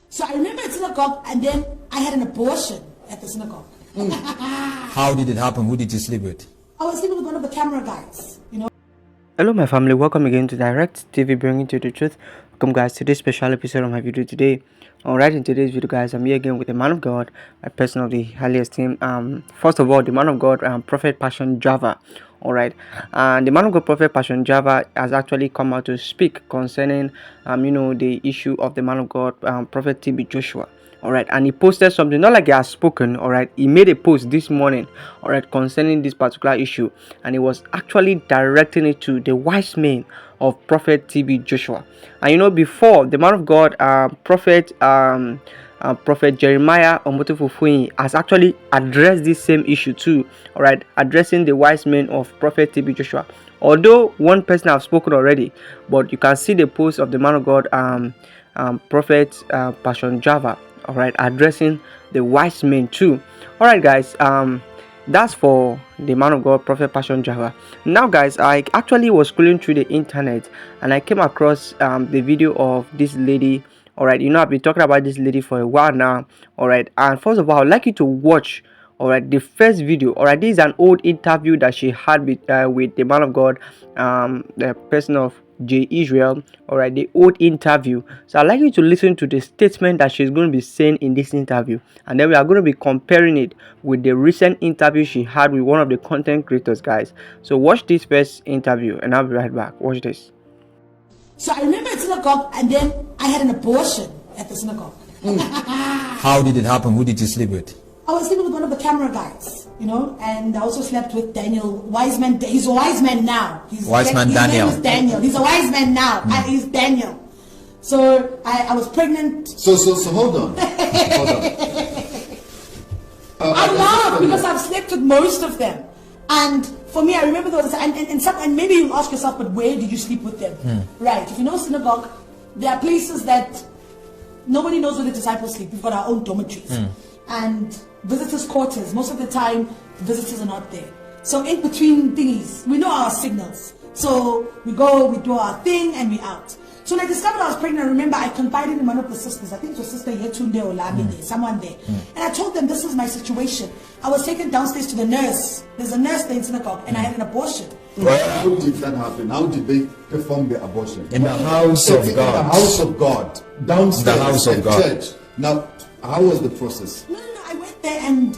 So I remember at synagogue, and then I had an abortion at the synagogue. How did it happen? Who did you sleep with? I was sleeping with one of the camera guys, you know. Hello my family, welcome again to Direct TV, bringing you the truth. Welcome guys to this special episode of my video today. Alright, in today's video guys, I'm here again with a man of God, a person of the highest esteem. First of all, the man of God, Prophet Passion Java. Alright, and the man of God, Prophet Passion Java, has actually come out to speak concerning the issue of the man of God, Prophet TB Joshua. Alright, and he posted something, not like he has spoken. Alright, he made a post this morning, alright, concerning this particular issue, and he was actually directing it to the wise men of Prophet TB Joshua. And before, the man of God, Prophet Jeremiah Omotofufuyi has actually addressed this same issue too. Alright, addressing the wise men of Prophet TB Joshua. Although one person have spoken already, but you can see the post of the man of God, Prophet Passion Java. Alright, addressing the wise men too. Alright guys, that's for the man of God, Prophet Passion Java. Now guys, I actually was scrolling through the internet and I came across the video of this lady. Alright, I've been talking about this lady for a while now. Alright, and first of all, I'd like you to watch the first video. Alright, this is an old interview that she had with the man of God, the person of J. Israel. Alright, the old interview. So I'd like you to listen to the statement that she's going to be saying in this interview, and then we are going to be comparing it with the recent interview she had with one of the content creators, guys. So watch this first interview and I'll be right back. Watch this. So I remember at synagogue, and then I had an abortion at the synagogue. How did it happen? Who did you sleep with? I was sleeping with one of the camera guys, and I also slept with Daniel Wiseman. He's a wise man now. Wiseman Daniel. His name is Daniel. He's a wise man now, and he's Daniel. So I was pregnant. So hold on. Hold on. I laugh because I've slept with most of them, and for me, I remember those. And maybe you'll ask yourself, but where did you sleep with them? Right. If you know synagogue, there are places that nobody knows where the disciples sleep. We've got our own dormitories. And visitors' quarters, most of the time, visitors are not there. So in between thingies, we know our signals. So we go, we do our thing, and we out. So when I discovered I was pregnant, I remember I confided in one of the sisters. I think it was Sister Yetunde Olami there, someone there. And I told them this is my situation. I was taken downstairs to the nurse. There's a nurse there in synagogue, and I had an abortion. How did that happen? How did they perform the abortion? In the house of God. In the house of God. Downstairs. The house of God. Church. Now, how was the process? No, I went there and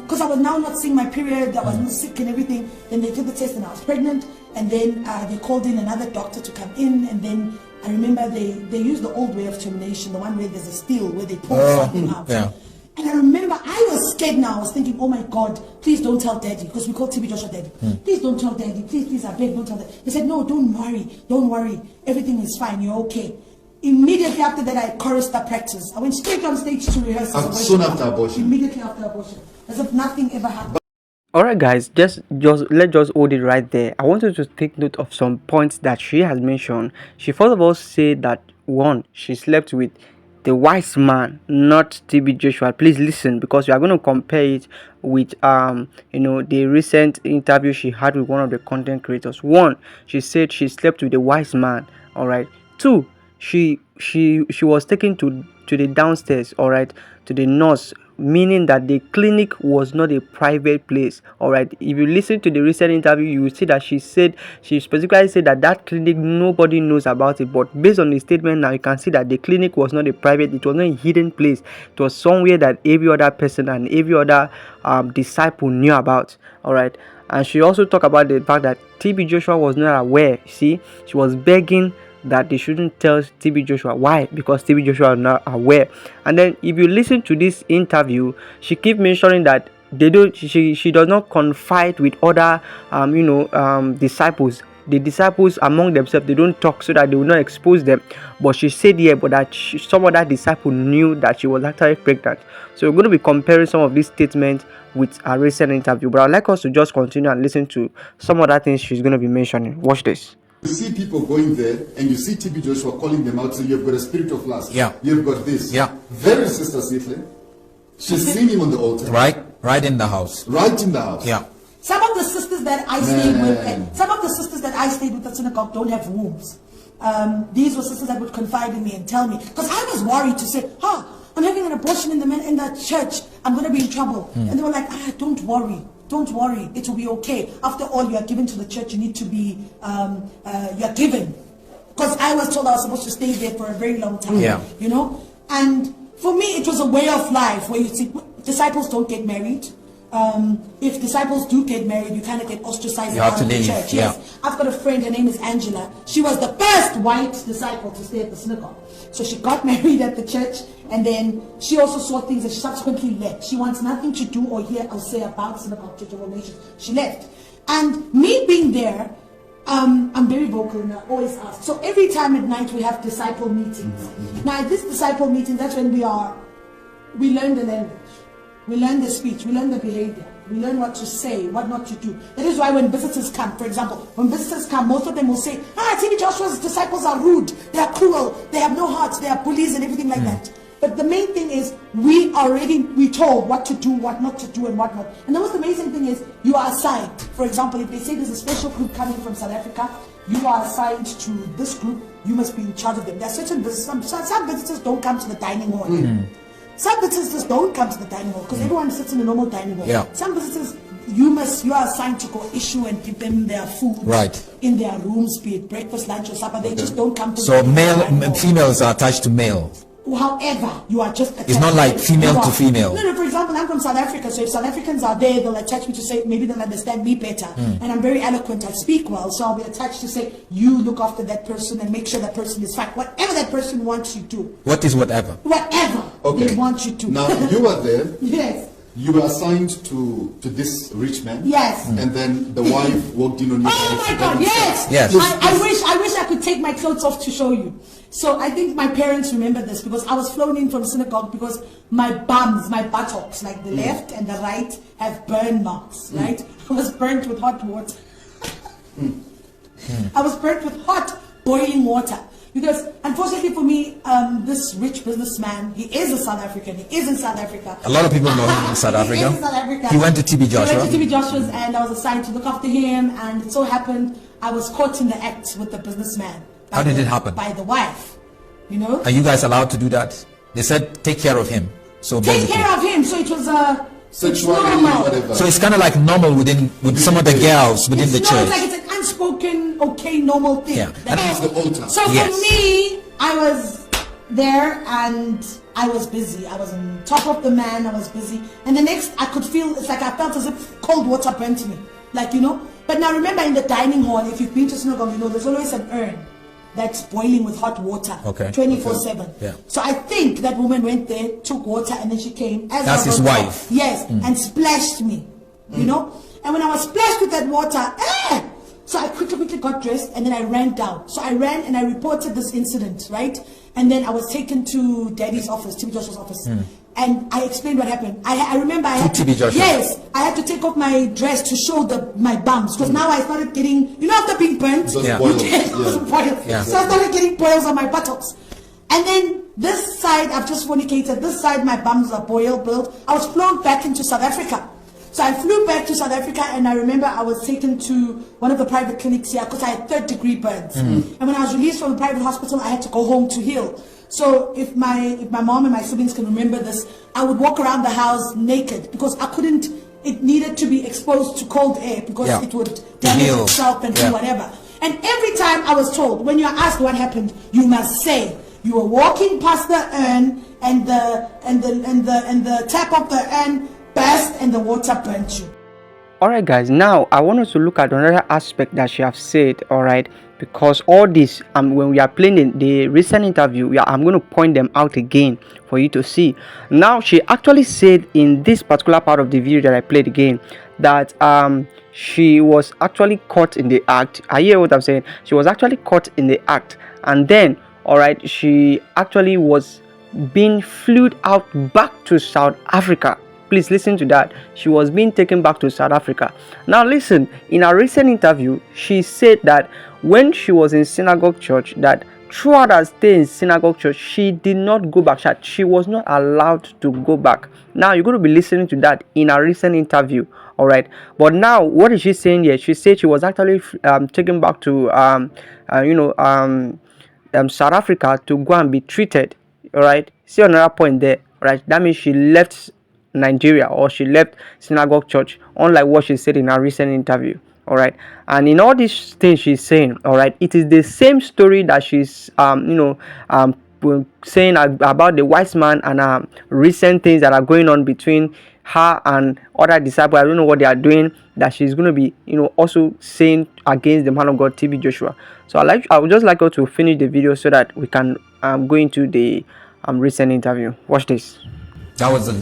because I was now not seeing my period, I was sick and everything. Then they took the test and I was pregnant. And then they called in another doctor to come in. And then I remember they used the old way of termination, the one where there's a steel where they pull something out. Yeah. And I remember I was scared now. I was thinking, oh my God, please don't tell Daddy, because we call TB Joshua Daddy. Please don't tell Daddy. Please, I beg, don't tell Daddy. He said, no, don't worry. Everything is fine. You're okay. Immediately after that, I chorused the practice. I went straight on stage to rehearse. Soon after abortion? Immediately after abortion. As if nothing ever happened. Alright guys, let's just hold it right there. I want you to take note of some points that she has mentioned. She first of all said that one, she slept with the wise man, not TB Joshua. Please listen, because we are going to compare it with the recent interview she had with one of the content creators. One, she said she slept with the wise man. Alright. Two, she was taken to the downstairs, alright, to the nurse, meaning that the clinic was not a private place. Alright, if you listen to the recent interview, you will see that she specifically said that clinic, nobody knows about it. But based on the statement now, you can see that the clinic was not a private, it was not a hidden place. It was somewhere that every other person and every other disciple knew about. Alright, and she also talked about the fact that TB Joshua was not aware. See, she was begging that they shouldn't tell TB Joshua. Why? Because TB Joshua is not aware. And then if you listen to this interview, she keeps mentioning that she does not confide with other disciples. The disciples among themselves, they don't talk so that they will not expose them. But she said that some other disciple knew that she was actually pregnant. So we're going to be comparing some of these statements with a recent interview, but I'd like us to just continue and listen to some other things she's going to be mentioning. Watch this. You see people going there, and you see TB Joshua calling them out, saying, you've got a spirit of lust. Yeah. You've got this. Yeah. Very Sister Sithle. She's seen him on the altar. Right in the house. Right in the house. Yeah. Some of the sisters that I stayed with, some of the sisters that I stayed with at synagogue don't have wombs. these were sisters that would confide in me and tell me, because I was worried to say, I'm having an abortion in the church, I'm going to be in trouble. And they were like, don't worry, it will be okay. After all, you are given to the church, you need to be, you are given. Because I was told I was supposed to stay there for a very long time, you know. And for me, it was a way of life where you see, disciples don't get married. If disciples do get married, you kind of get ostracized out of the church. Yes. I've got a friend, her name is Angela. She was the first white disciple to stay at the synagogue. So she got married at the church, and then she also saw things that she subsequently left. She wants nothing to do or hear or say about Synagogue Church of All Nations. She left. And me being there, I'm very vocal and I always ask. So every time at night we have disciple meetings. Now at this disciple meeting, that's when we learn the language. We learn the speech, we learn the behavior, we learn what to say, what not to do. That is why when visitors come, for example, when visitors come, most of them will say, TB Joshua's disciples are rude, they are cruel, they have no heart, they are bullies and everything like that. But the main thing is, we told what to do, what not to do, and what not. And the most amazing thing is, you are assigned. For example, if they say there's a special group coming from South Africa, you are assigned to this group, you must be in charge of them. There are certain visitors, some visitors don't come to the dining hall. Some visitors don't come to the dining hall because everyone sits in the normal dining hall. Some visitors, you are assigned to go issue and give them their food in their rooms, be it breakfast, lunch, or supper. They just don't come to. So females are attached to male. However, you are just attached. It's not like female to female. No, for example, I'm from South Africa, so if South Africans are there, they'll attach me to say, maybe they'll understand me better. And I'm very eloquent, I speak well, so I'll be attached to say, you look after that person and make sure that person is fine. Whatever that person wants you to. What is whatever? Whatever they want you to. Now, you were there. Yes. You were assigned to this rich man. Yes. And then the wife walked in on you. Oh my God, yes. Yes. I wish I could take my clothes off to show you. So I think my parents remember this because I was flown in from synagogue because my buttocks, like the left and the right, have burn marks, right? I was burnt with hot water. I was burnt with hot boiling water. Because unfortunately for me, this rich businessman, he is a South African. He is in South Africa. A lot of people know him in South Africa. He is in South Africa. He went to TB Joshua. He went to TB Joshua's and I was assigned to look after him. And it so happened I was caught in the act with the businessman. How did it happen? By the wife. You know? Are you guys allowed to do that? They said take care of him. So take care of him. So it was sexuality, whatever. So it's kind of like normal with some of the girls within the church. It's like it's an unspoken, okay, normal thing. Yeah. That is the altar. So for me, I was there and I was busy. I was on top of the man. I was busy. And the next, I could feel, it's like I felt as if cold water burnt me. Like, you know. But now remember in the dining hall, if you've been to synagogue, you know, there's always an urn that's boiling with hot water 24/7. Yeah. So I think that woman went there, took water, and then she came. That's his wife. Yes, and splashed me, you know. And when I was splashed with that water, so I quickly got dressed and then I ran down. So I ran and I reported this incident, right? And then I was taken to Daddy's office, TB Joshua's office. And I explained what happened. I remember I had to, TB Joshua. Yes, I had to take off my dress to show my bums because now I started getting, you know, after being burnt, Boils. Yeah. So I started getting boils on my buttocks. And then this side, I've just fornicated. This side, my bums are built. I was flown back into South Africa. So I flew back to South Africa and I remember I was taken to one of the private clinics here because I had 3rd-degree burns. And when I was released from the private hospital, I had to go home to heal. So if my mom and my siblings can remember this, I would walk around the house naked because I couldn't, it needed to be exposed to cold air because it would damage itself and do whatever. And every time I was told, when you're asked what happened, you must say, you were walking past the urn and the tap of the urn burst and the water burnt you. Alright guys, now I want us to look at another aspect that she have said, alright, because all this, when we are playing the recent interview, I'm going to point them out again for you to see. Now, she actually said in this particular part of the video that I played again, that she was actually caught in the act. I hear what I'm saying. She was actually caught in the act, and then, alright, she actually was being flew out back to South Africa. Please listen to that. She was being taken back to South Africa. Now listen, in a recent interview, she said that when she was in synagogue church, that throughout her stay in synagogue church, she did not go back. She was not allowed to go back. Now you're going to be listening to that in a recent interview. All right. But now, what is she saying here? She said she was actually taken back to, South Africa to go and be treated. All right. See another point there. Right. That means she left Nigeria, or she left Synagogue Church, unlike what she said in her recent interview. All right. And in all these things she's saying, all right, it is the same story that she's saying about the wise man, and recent things that are going on between her and other disciples. I don't know what they are doing, that she's going to be also saying against the man of God, TB Joshua. So I would just like her to finish the video so that we can go into the recent interview. Watch this. That was my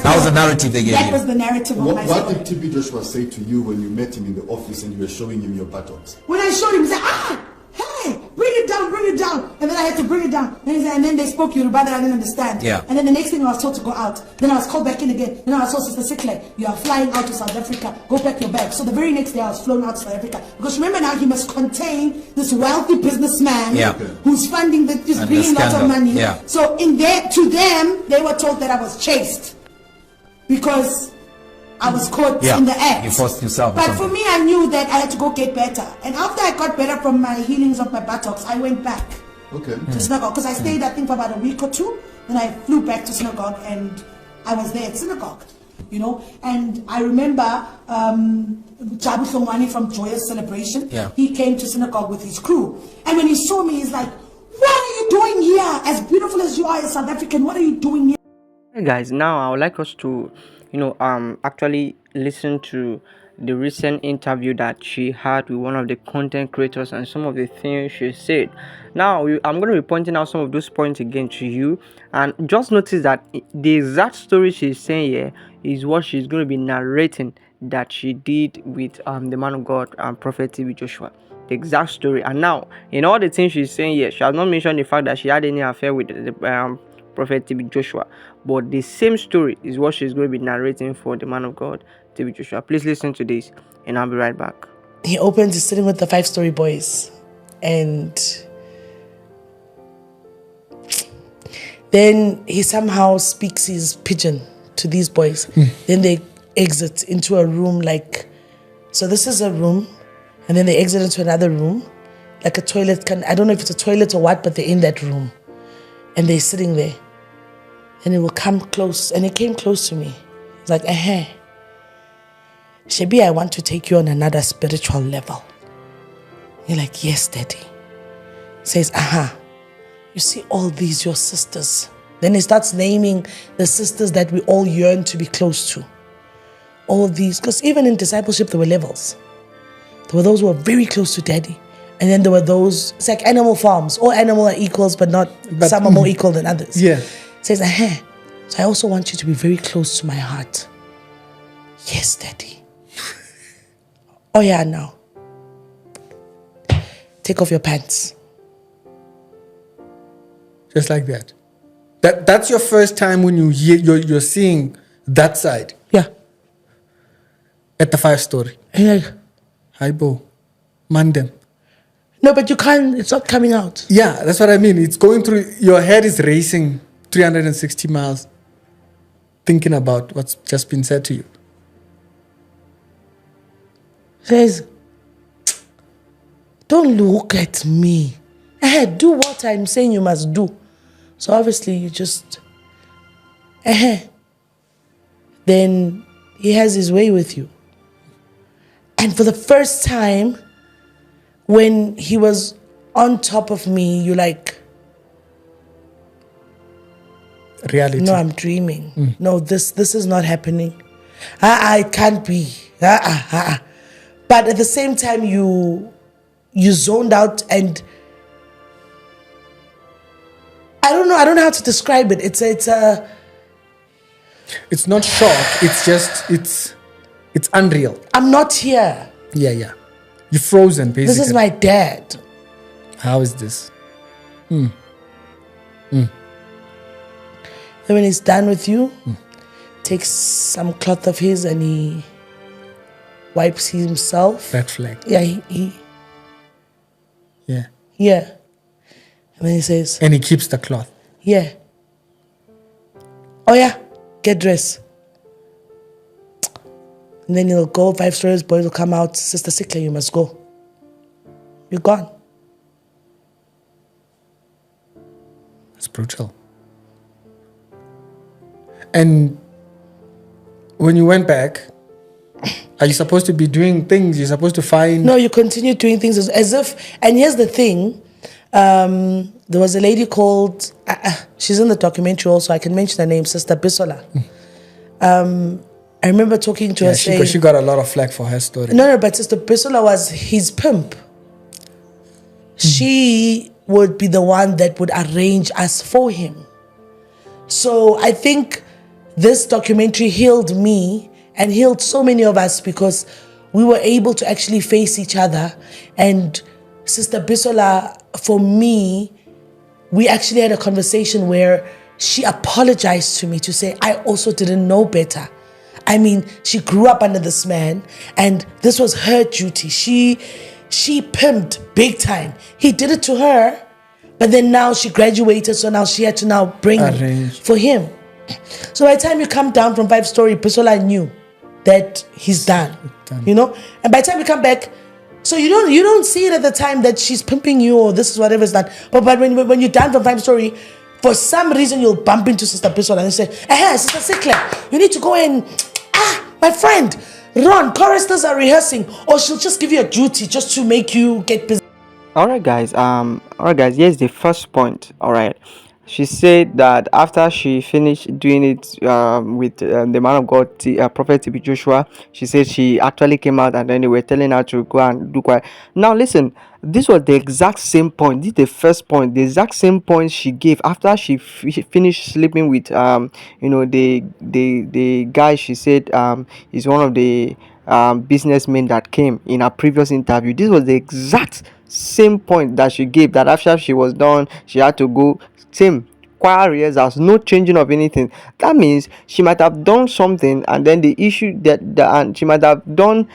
that was the narrative they gave That you. was the narrative of my What story. did TB Joshua say to you when you met him in the office and you were showing him your buttocks? When I showed him, he said, hey, bring it down. And then I had to bring it down. And then they spoke Yoruba that I didn't understand. Yeah. And then the next thing I was told to go out. Then I was called back in again. Then I was told, Sister Sikle, you are flying out to South Africa. Go pack your bag. So the very next day I was flown out to South Africa. Because remember now, he must contain this wealthy businessman who's funding just bringing lots of money. Yeah. So to them, they were told that I was chased. Because I was caught in the act. You forced yourself. But for me, I knew that I had to go get better. And after I got better from my healings of my buttocks, I went back to synagogue. Because I stayed, I think, for about a week or two. Then I flew back to synagogue, and I was there at synagogue. And I remember Jabu Thongwani from Joyous Celebration. Yeah. He came to synagogue with his crew. And when he saw me, he's like, what are you doing here? As beautiful as you are, as South African, what are you doing here? Hey guys, now I would like us to actually listen to the recent interview that she had with one of the content creators and some of the things she said. Now I'm going to be pointing out some of those points again to you, and just notice that the exact story she's saying here is what she's going to be narrating that she did with the man of God and Prophet TB Joshua. The exact story. And now in all the things she's saying here, she has not mentioned the fact that she had any affair with the Prophet TB Joshua, but the same story is what she's going to be narrating for the man of God TB Joshua. Please listen to this and I'll be right back. He opens, he's sitting with the 5 Story Boys, and then he somehow speaks his pidgin to these boys. Then they exit into a room, so this is a room, and then they exit into another room, like a toilet. I don't know if it's a toilet or what, but they're in that room and they're sitting there. And it will come close, and it came close to me. It's like, Shebi, I want to take you on another spiritual level. You're like, yes, Daddy. Says, you see all these, your sisters. Then he starts naming the sisters that we all yearn to be close to. All of these, because even in discipleship, there were levels. There were those who were very close to Daddy. And then there were those, it's like Animal Farms. All animals are equals, but some are more equal than others. Yeah. Says, so I also want you to be very close to my heart. Yes, Daddy. Oh yeah, now. Take off your pants. Just like that. That's your first time when you're seeing that side. Yeah. At the 5 Story. And you're like, Hi, Bo. Mandem. no, but you can't, it's not coming out. Yeah, that's what I mean. It's going through, your head is racing 360 miles thinking about what's just been said to you. Says, don't look at me. Do what I'm saying you must do. So obviously you just, then he has his way with you. And for the first time, when he was on top of me, you're like, Reality. no, I'm dreaming. No, this is not happening. It can't be. But at the same time, you zoned out, and I don't know how to describe it. It's not shock. It's just, it's unreal. I'm not here. Yeah. You're frozen, basically. This is my dad. How is this? Then when he's done with you, takes some cloth of his and he wipes himself. Red flag. Yeah, he Yeah. yeah. And then he says, And he keeps the cloth. yeah. Oh yeah, get dressed. And then he'll go, 5 Stories Boys will come out, Sister Sikle, you must go. You're gone. brutal. And when you went back, are you supposed to be doing things? You're supposed to find... No, you continue doing things as if... And here's the thing. There was a lady called... she's in the documentary also. I can mention her name, Sister Bisola. I remember talking to her saying... She got a lot of flack for her story. No, but Sister Bisola was his pimp. She would be the one that would arrange us for him. So I think this documentary healed me and healed so many of us because we were able to actually face each other. And Sister Bisola, for me, we actually had a conversation where she apologized to me to say, I also didn't know better. I mean, she grew up under this man and this was her duty. She pimped big time. He did it to her, but then now she graduated, so now she had to now bring for him. So by the time you come down from 5-story, Bisola knew that he's done. You know? And by the time you come back, so you don't see it at the time that she's pimping you or this is whatever is done. But when you're done from 5-story, for some reason you'll bump into Sister Bisola and say, Sister Sikla, you need to go and my friend, Ron, choristers are rehearsing, or she'll just give you a duty just to make you get busy. Alright guys, here's the first point. Alright, she said that after she finished doing it with the man of God, Prophet TB Joshua, she said she actually came out and then they were telling her to go and do quiet. Now listen, this was the exact same point. This is the first point, the exact same point she gave after she finished sleeping with the guy. She said is one of the businessmen that came in her previous interview. This was the exact same point that she gave, that after she was done she had to go. Same choir rehearsals, no changing of anything. That means she might have done something and then the issue and she might have done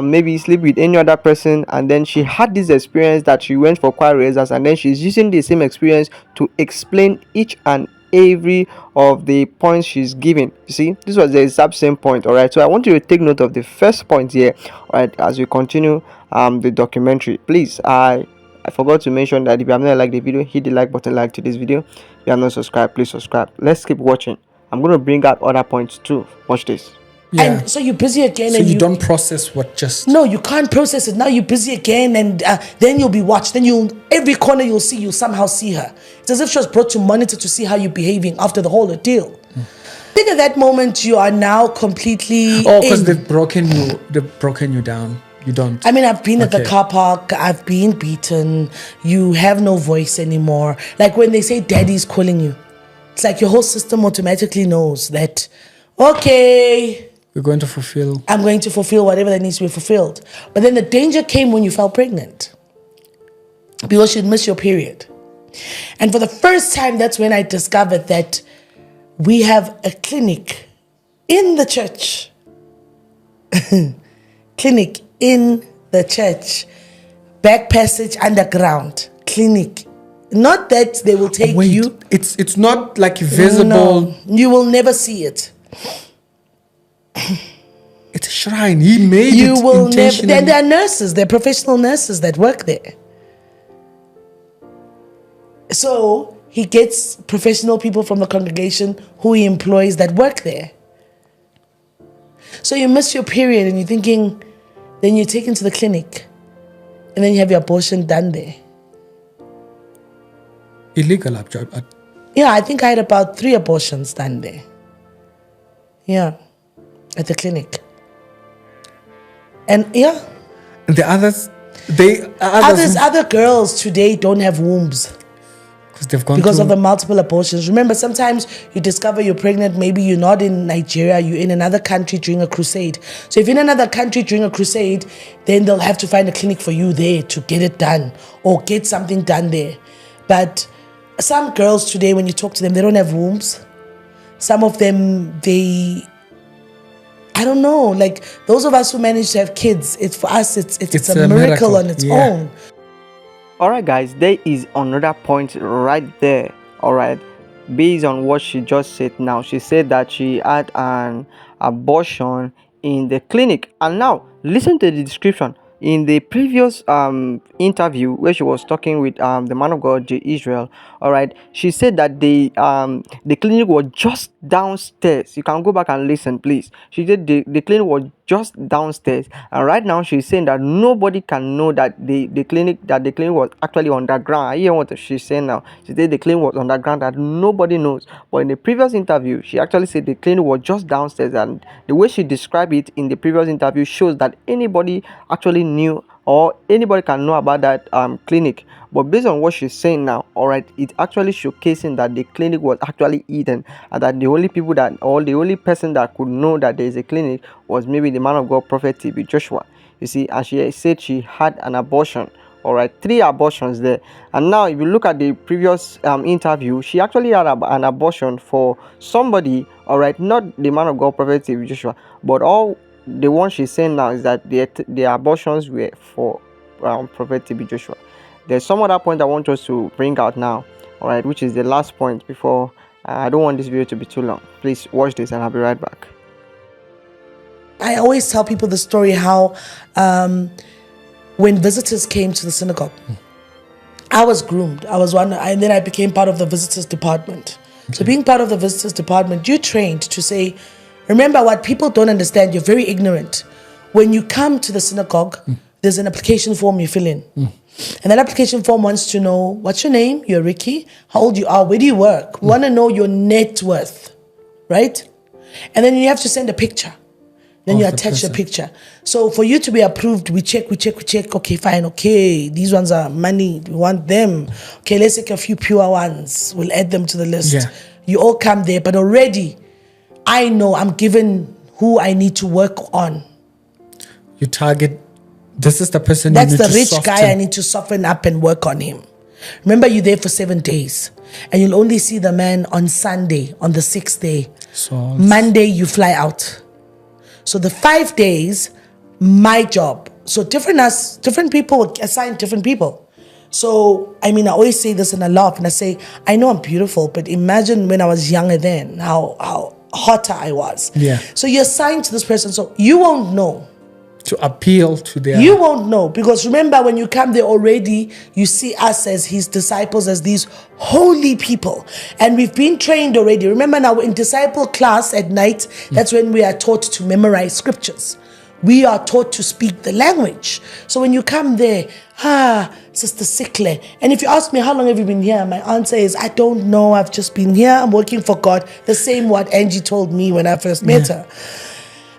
maybe sleep with any other person, and then she had this experience that she went for choir rehearsals, and then she's using the same experience to explain each and every of the points she's giving. You see, this was the exact same point. All right, so I want you to take note of the first point here. All right, as we continue the documentary. Please, I forgot to mention that if you have not liked the video, hit the like button, like to this video. If you have not subscribed, please subscribe. Let's keep watching. I'm going to bring out other points too. Watch this. Yeah. And so you're busy again. So and you don't process what just... No, you can't process it. Now you're busy again, and then you'll be watched. Then every corner you'll somehow see her. It's as if she was brought to monitor to see how you're behaving after the whole ordeal. I think at that moment you are now completely... Oh, because they've broken you down. You don't. I mean, I've been at the car park. I've been beaten. You have no voice anymore. Like when they say daddy's calling you, it's like your whole system automatically knows that, okay, we're going to fulfill. I'm going to fulfill whatever that needs to be fulfilled. But then the danger came when you fell pregnant because you'd missed your period. And for the first time, that's when I discovered that we have a clinic in the church. Clinic in the church, back passage underground clinic. Not that they will take you. It's not like visible. No, you will never see it. It's a shrine. He made you it will intentionally. never. There are nurses. There are professional nurses that work there. So he gets professional people from the congregation who he employs that work there. So you miss your period and you're thinking. Then you're taken to the clinic, and then you have your abortion done there. Illegal. Yeah, I think I had about 3 abortions done there. Yeah, at the clinic. And yeah. And the others, other girls today don't have wombs. Because of the multiple abortions. Remember, sometimes you discover you're pregnant, maybe you're not in Nigeria, you're in another country during a crusade. So if you're in another country during a crusade, then they'll have to find a clinic for you there to get it done or get something done there. But some girls today, when you talk to them, they don't have wombs. Some of them, I don't know, like those of us who manage to have kids, for us, it's a miracle on its own. Alright guys, there is another point right there. Alright, based on what she just said now, she said that she had an abortion in the clinic. And now listen to the description. in the previous interview where she was talking with the man of God, J. Israel, all right, she said that the clinic was just downstairs. You can go back and listen, please. She said the clinic was just downstairs, and right now she's saying that nobody can know that the clinic was actually underground. I hear what she's saying now. She said the clinic was underground, that nobody knows. But in the previous interview, she actually said the clinic was just downstairs, and the way she described it in the previous interview shows that anybody actually knew, or anybody can know about that clinic. But based on what she's saying now, all right, it's actually showcasing that the clinic was actually hidden, and that the only people that, or the only person that could know that there is a clinic was maybe the man of God, Prophet TB Joshua. You see, and she said she had an abortion. All right, 3 abortions there. And now if you look at the previous interview, she actually had an abortion for somebody, all right, not the man of God, Prophet TB Joshua, but all the one she's saying now is that the abortions were for Prophet TB Joshua. There's some other point I want us to bring out now, all right, which is the last point before I don't want this video to be too long. Please watch this and I'll be right back. I always tell people the story how when visitors came to the synagogue, I was groomed. I was one, and then I became part of the visitors department. Okay. So being part of the visitors department, you're trained to say, remember what people don't understand, you're very ignorant. When you come to the synagogue, there's an application form you fill in. And that application form wants to know, what's your name? You're Ricky. How old you are? Where do you work? We want to know your net worth, right? And then you have to send a picture. Then you attach the picture. So for you to be approved, we check. Okay, fine. Okay, these ones are money. We want them. Okay, let's take a few pure ones. We'll add them to the list. Yeah. You all come there, but already I know I'm given who I need to work on. You target, this is the person That's you need the to rich soften. guy I need to soften up and work on him. Remember, you're there for 7 days. And you'll only see the man on Sunday, on the 6th day. So Monday, you fly out. So the 5 days, my job. So different people assign different people. So, I mean, I always say this and I laugh and I say, I know I'm beautiful, but imagine when I was younger then, how hotter I was. Yeah. So you're assigned to this person, so you won't know. To appeal to their... You won't know, because remember, when you come there already, you see us as his disciples, as these holy people. And we've been trained already. Remember now, in disciple class at night, that's when we are taught to memorize scriptures. We are taught to speak the language. So when you come there, Sister Sikle. And if you ask me, how long have you been here? My answer is, I don't know. I've just been here. I'm working for God. The same what Angie told me when I first met her.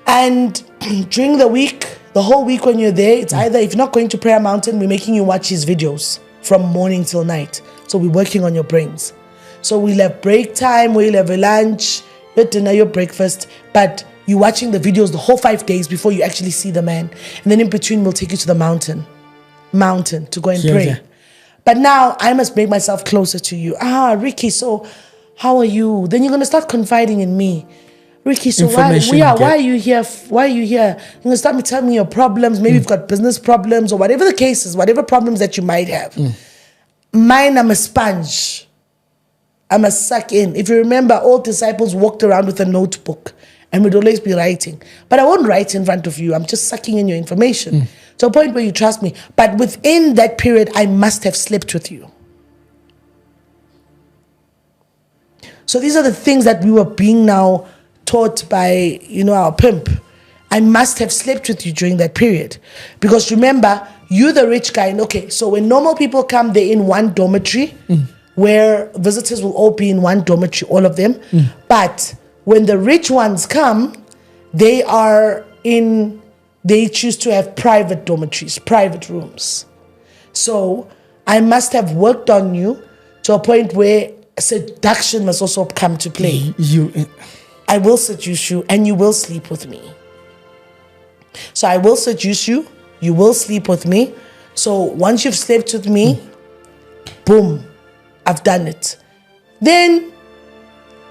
And during the week, the whole week when you're there, it's either, if you're not going to Prayer Mountain, we're making you watch his videos from morning till night. So we're working on your brains. So we'll have break time, we'll have a lunch, your dinner, your breakfast, but you're watching the videos the whole 5 days before you actually see the man. And then in between, we'll take you to the mountain to go and pray. Yeah. But now I must make myself closer to you. Ricky, so how are you? Then you're going to start confiding in me. Ricky, so why are you here? Why are you here? You're going to start telling me your problems. Maybe you've got business problems or whatever the case is, whatever problems that you might have. Mine, I'm a sponge. I must suck in. If you remember, all disciples walked around with a notebook and would always be writing. But I won't write in front of you. I'm just sucking in your information to a point where you trust me. But within that period, I must have slept with you. So these are the things that we were being now taught by, our pimp. I must have slept with you during that period. Because remember, you're the rich guy. Okay, so when normal people come, they're in one dormitory, where visitors will all be in one dormitory, all of them. But when the rich ones come, they choose to have private dormitories, private rooms. So I must have worked on you to a point where seduction must also come to play. I will seduce you and you will sleep with me. So I will seduce you, you will sleep with me. So once you've slept with me, boom, I've done it. Then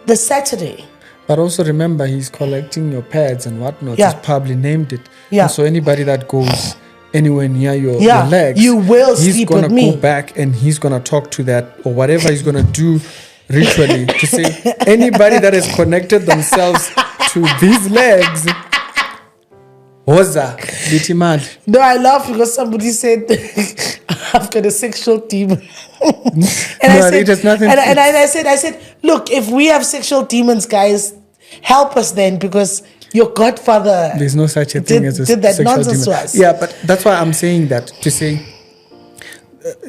the Saturday. But also remember, he's collecting your pads and whatnot. Yeah. He's probably named it. Yeah. And so anybody that goes anywhere near your legs, you will sleep with me. He's going to go back and he's going to talk to that or whatever he's going to do ritually to say anybody that has connected themselves to these legs, Hoza, Bitimad. No, I laugh because somebody said I've got a sexual demon. and No, it has nothing to- I said, look, if we have sexual demons, guys, help us then, because your godfather There's no such a thing as a did that sexual nonsense demon. to us. Yeah, but that's why I'm saying that, to say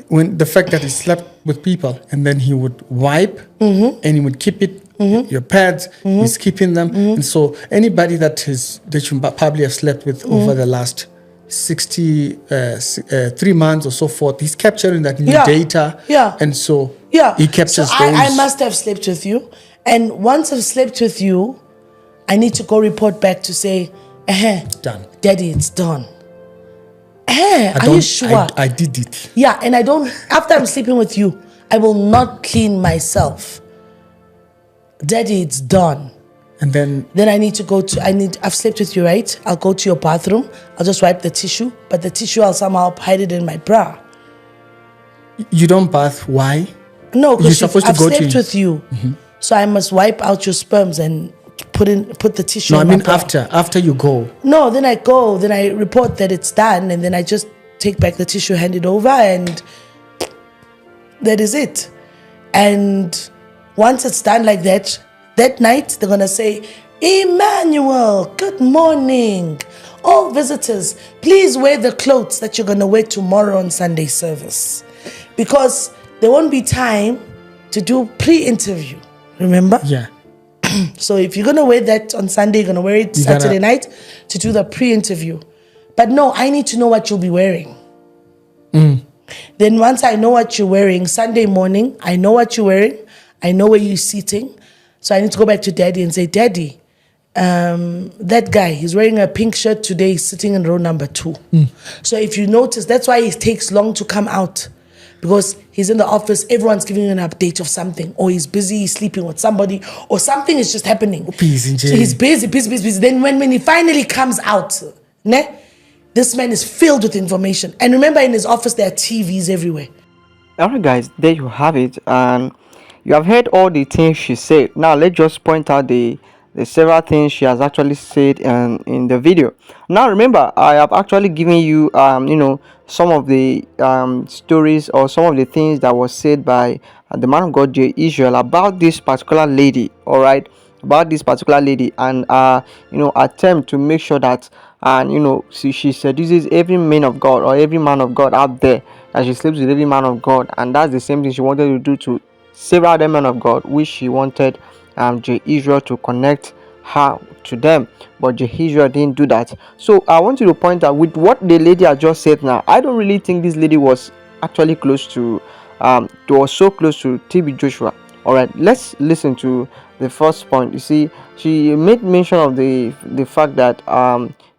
when the fact that he slept with people and then he would wipe and he would keep it, your pads, he's keeping them. And so anybody that you probably have slept with over the last 3 months or so forth, he's capturing that new Yeah. data. Yeah. And so Yeah. he captures so those. I must have slept with you. And once I've slept with you, I need to go report back to say, Done. Daddy, it's done. I Are you sure? I did it. Yeah, and I don't, after I'm sleeping with you, I will not clean myself. Daddy, it's done. And then Then I need to I've slept with you, right? I'll go to your bathroom. I'll just wipe the tissue, but the tissue I'll somehow hide it in my bra. you don't bath. Why? No, You're because supposed to I've go to- slept with you. So I must wipe out your sperms and put the tissue No, I in my mean bra. after you go. No, then I go, then I report that it's done, and then I just take back the tissue, hand it over, and that is it. And once it's done like that, that night they're gonna say, Emmanuel, good morning. All visitors, please wear the clothes that you're gonna wear tomorrow on Sunday service. Because there won't be time to do pre-interview. Remember? Yeah. So if you're gonna wear that on Sunday, you're gonna wear it You Saturday gotta- night to do the pre-interview. But no, I need to know what you'll be wearing. Then once I know what you're wearing, Sunday morning, I know what you're wearing, I know where you're sitting. So I need to go back to Daddy and say, Daddy, that guy, he's wearing a pink shirt today, he's sitting in row number 2. So if you notice, that's why it takes long to come out. Because he's in the office, everyone's giving an update of something, or he's busy, he's sleeping with somebody, or something is just happening. Busy, So he's busy. Then when he finally comes out, this man is filled with information. And remember, in his office, there are TVs everywhere. Alright guys, there you have it, and you have heard all the things she said. Now let's just point out the several things she has actually said in the video. Now remember, I have actually given you some of the stories or some of the things that was said by the man of God J. Israel about this particular lady. All right, about this particular lady, and attempt to make sure that she seduces every man of God or every man of God out there, that she sleeps with every man of God, and that's the same thing she wanted to do to several other men of God, which she wanted J. Israel to connect her to them, but J. Israel didn't do that. So I want you to point out with what the lady has just said now, I don't really think this lady was actually close to was so close to TB Joshua. All right, let's listen to the first point. You see, she made mention of the fact that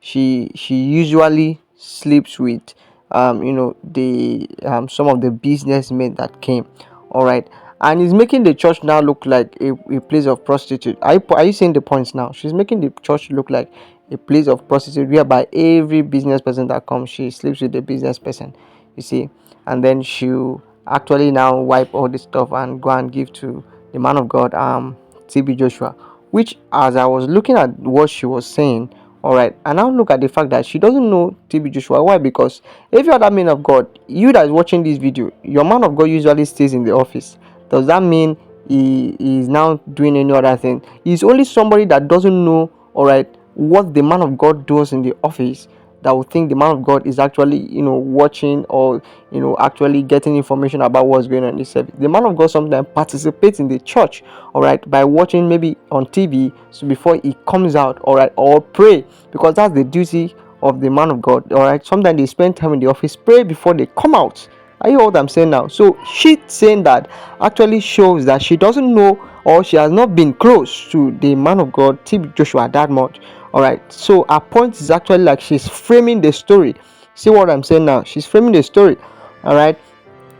she usually sleeps with some of the businessmen that came. All right, and it's making the church now look like a place of prostitute. Are you seeing the points now? She's making the church look like a place of prostitute, whereby every business person that comes, she sleeps with the business person, you see, and then she'll actually now wipe all this stuff and go and give to the man of God TB Joshua, which, as I was looking at what she was saying, all right, and now look at the fact that she doesn't know TB Joshua. Why? Because every other man of God, you that is watching this video, your man of God usually stays in the office. Does that mean he is now doing any other thing? He's only somebody that doesn't know, all right, what the man of God does in the office, that would think the man of God is actually watching or actually getting information about what's going on in the service. The man of God sometimes participates in the church, all right, by watching maybe on TV, so before he comes out, all right, or pray, because that's the duty of the man of God. All right, sometimes they spend time in the office, pray before they come out. Are you what I'm saying now? So she saying that actually shows that she doesn't know, or she has not been close to the man of God TB Joshua that much. All right, so her point is actually like she's framing the story. See what I'm saying now? She's framing the story. All right,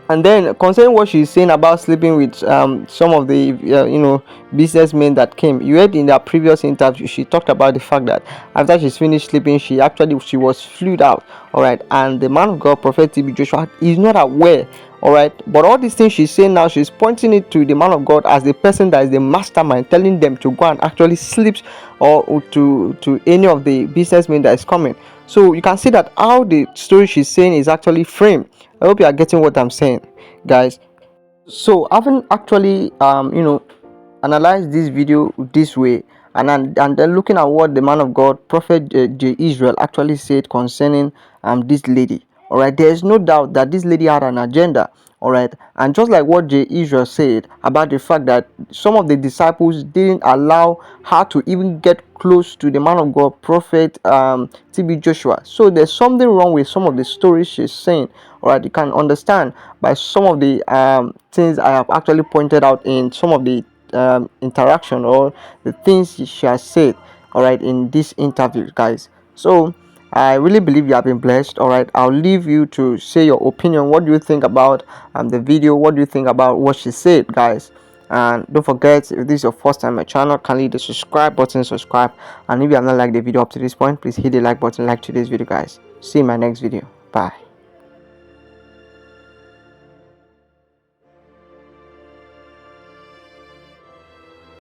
and then concerning what she's saying about sleeping with some of the businessmen that came, you heard in that previous interview, she talked about the fact that after she's finished sleeping, she was flued out. All right, and the man of God, Prophet TB Joshua, is not aware All right, but all these things she's saying now, she's pointing it to the man of God as the person that is the mastermind, telling them to go and actually sleep or to any of the businessmen that is coming. So you can see that how the story she's saying is actually framed. I hope you are getting what I'm saying, guys. So having actually analyzed this video this way, and then looking at what the man of God, Prophet J. Israel, actually said concerning this lady. All right, there is no doubt that this lady had an agenda. All right, and just like what J. Israel said about the fact that some of the disciples didn't allow her to even get close to the man of God, Prophet TB Joshua. So there's something wrong with some of the stories she's saying. All right, you can understand by some of the things I have actually pointed out in some of the interaction or the things she has said, all right, in this interview, guys. So I really believe you have been blessed. All right, I'll leave you to say your opinion. What do you think about the video? What do you think about what she said, guys? And don't forget, if this is your first time on my channel, kindly hit the subscribe button, subscribe. And if you have not liked the video up to this point, please hit the like button, like today's video, guys. See you in my next video. Bye.